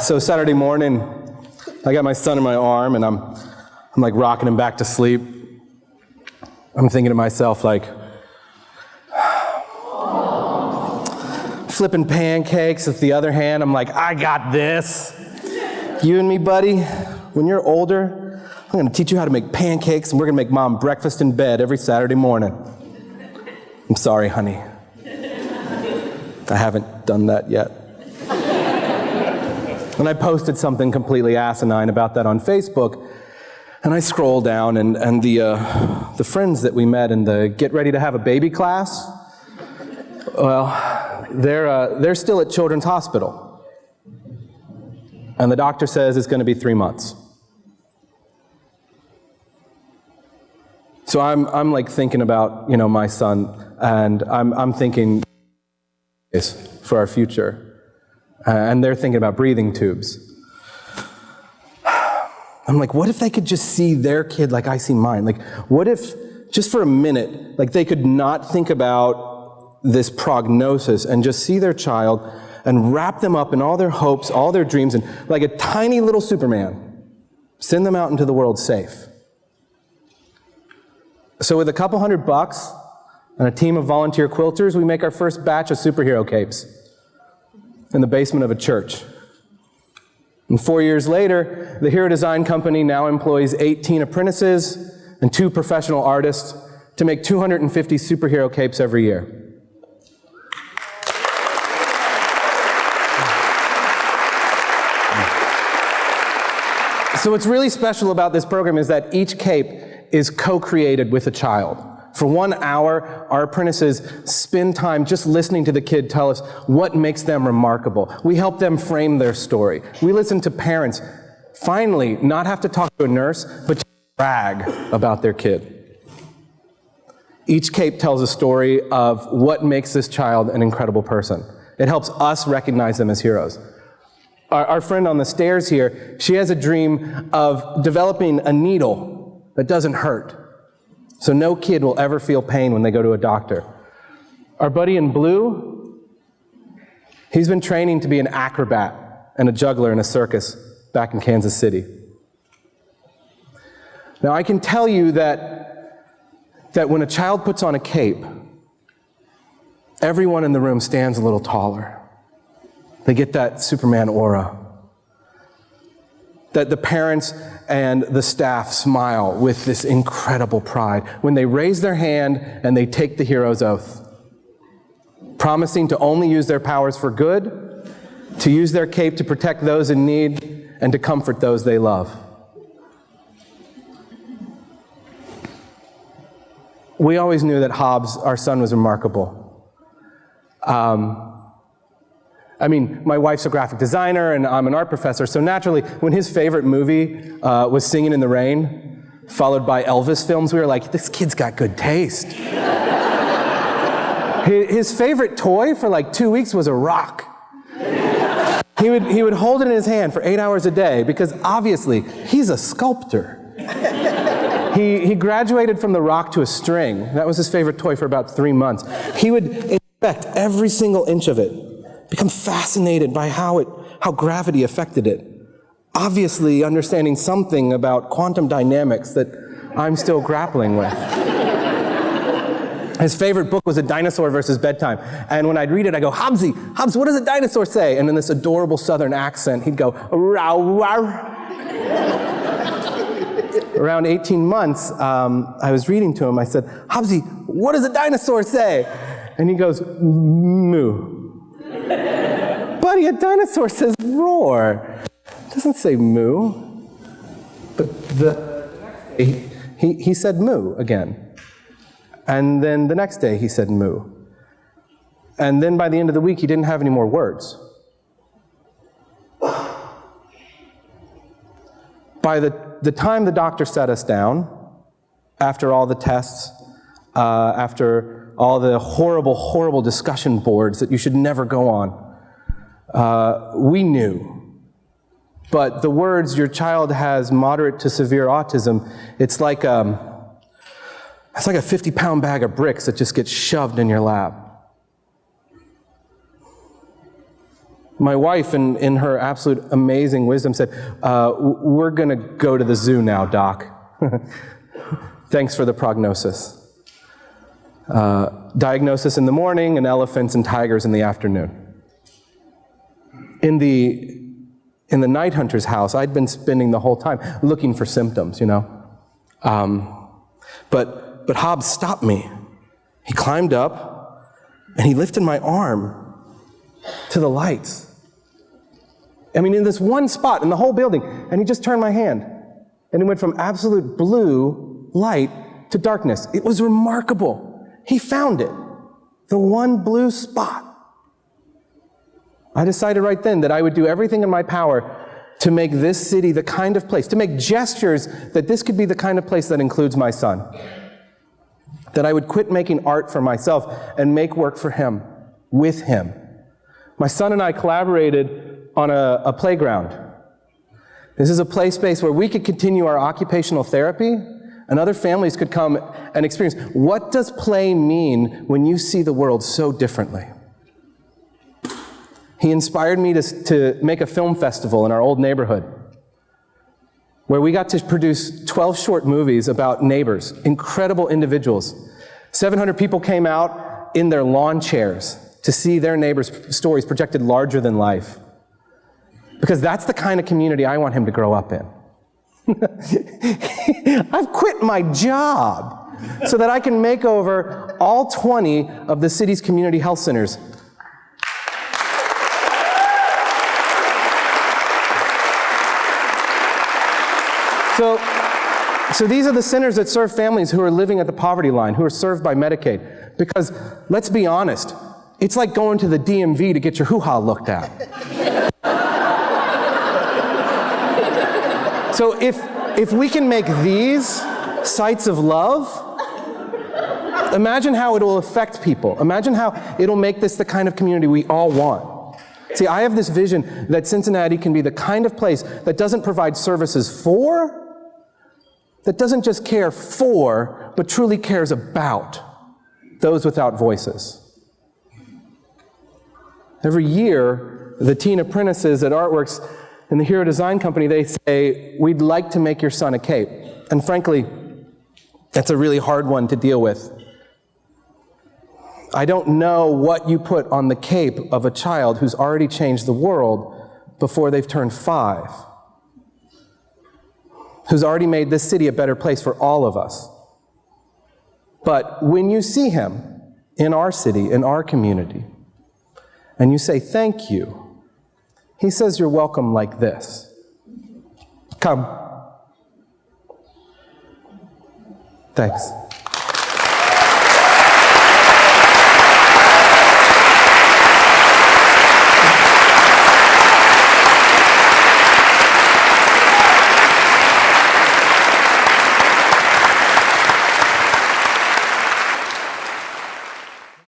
So Saturday morning, I got my son in my arm, and I'm like rocking him back to sleep. I'm thinking to myself, like, flipping pancakes with the other hand. I'm like, I got this. You and me, buddy, when you're older, I'm going to teach you how to make pancakes, and we're going to make mom breakfast in bed every Saturday morning. I'm sorry, honey. I haven't done that yet. And I posted something completely asinine about that on Facebook, and I scroll down, and the friends that we met in the Get Ready to Have a Baby class, well, they're still at Children's Hospital. And the doctor says it's going to be 3 months. So I'm like thinking about, my son, and I'm thinking for our future. And they're thinking about breathing tubes. I'm like, what if they could just see their kid like I see mine? Like, what if, just for a minute, like they could not think about this prognosis and just see their child and wrap them up in all their hopes, all their dreams, and like a tiny little Superman, send them out into the world safe. So with a couple $100 and a team of volunteer quilters, we make our first batch of superhero capes in the basement of a church. And 4 years later, the Hero Design Company now employs 18 apprentices and 2 professional artists to make 250 superhero capes every year. So what's really special about this program is that each cape is co-created with a child. For 1 hour, our apprentices spend time just listening to the kid tell us what makes them remarkable. We help them frame their story. We listen to parents finally not have to talk to a nurse, but to brag about their kid. Each cape tells a story of what makes this child an incredible person. It helps us recognize them as heroes. Our friend on the stairs here, she has a dream of developing a needle that doesn't hurt, so no kid will ever feel pain when they go to a doctor. Our buddy in blue, he's been training to be an acrobat and a juggler in a circus back in Kansas City. Now I can tell you that when a child puts on a cape, everyone in the room stands a little taller. They get that Superman aura. That the parents and the staff smile with this incredible pride when they raise their hand and they take the hero's oath, promising to only use their powers for good, to use their cape to protect those in need, and to comfort those they love. We always knew that Hobbs, our son, was remarkable. My wife's a graphic designer and I'm an art professor, so naturally, when his favorite movie was Singing in the Rain, followed by Elvis films, we were like, this kid's got good taste. His favorite toy for like 2 weeks was a rock. He would hold it in his hand for 8 hours a day because obviously, he's a sculptor. He graduated from the rock to a string. That was his favorite toy for about 3 months. He would inspect every single inch of it, become fascinated by how gravity affected it. Obviously understanding something about quantum dynamics that I'm still grappling with. His favorite book was A Dinosaur versus Bedtime. And when I'd read it, I'd go, Hobbs, what does a dinosaur say? And in this adorable southern accent, he'd go, row, row. Around 18 months, I was reading to him. I said, Hobbs, what does a dinosaur say? And he goes, moo. Buddy, a dinosaur says roar. It doesn't say moo. But he said moo again. And then the next day he said moo. And then by the end of the week he didn't have any more words. By the time the doctor sat us down, after all the tests, after all the horrible, horrible discussion boards that you should never go on, we knew. But the words, your child has moderate to severe autism, it's like a 50-pound bag of bricks that just gets shoved in your lap. My wife, in her absolute amazing wisdom, said, we're going to go to the zoo now, Doc. Thanks for the prognosis. Diagnosis in the morning, and elephants and tigers in the afternoon. In the night hunter's house, I'd been spending the whole time looking for symptoms, you know. But Hobbs stopped me. He climbed up, and he lifted my arm to the lights. I mean, in this one spot in the whole building, and he just turned my hand, and it went from absolute blue light to darkness. It was remarkable. He found it, the one blue spot. I decided right then that I would do everything in my power to make this city the kind of place, to make gestures that this could be the kind of place that includes my son. That I would quit making art for myself and make work for him, with him. My son and I collaborated on a playground. This is a play space where we could continue our occupational therapy, and other families could come and experience, what does play mean when you see the world so differently? He inspired me to make a film festival in our old neighborhood, where we got to produce 12 short movies about neighbors, incredible individuals. 700 people came out in their lawn chairs to see their neighbors' stories projected larger than life. Because that's the kind of community I want him to grow up in. I've quit my job so that I can make over all 20 of the city's community health centers. So these are the centers that serve families who are living at the poverty line, who are served by Medicaid. Because, let's be honest, it's like going to the DMV to get your hoo-ha looked at. So if we can make these sites of love, imagine how it will affect people. Imagine how it'll make this the kind of community we all want. See, I have this vision that Cincinnati can be the kind of place that doesn't provide services for, that doesn't just care for, but truly cares about those without voices. Every year, the teen apprentices at Artworks and the Hero Design Company, they say, we'd like to make your son a cape. And frankly, that's a really hard one to deal with. I don't know what you put on the cape of a child who's already changed the world before they've turned 5. Who's already made this city a better place for all of us. But when you see him in our city, in our community, and you say thank you, he says you're welcome like this. Come. Thanks.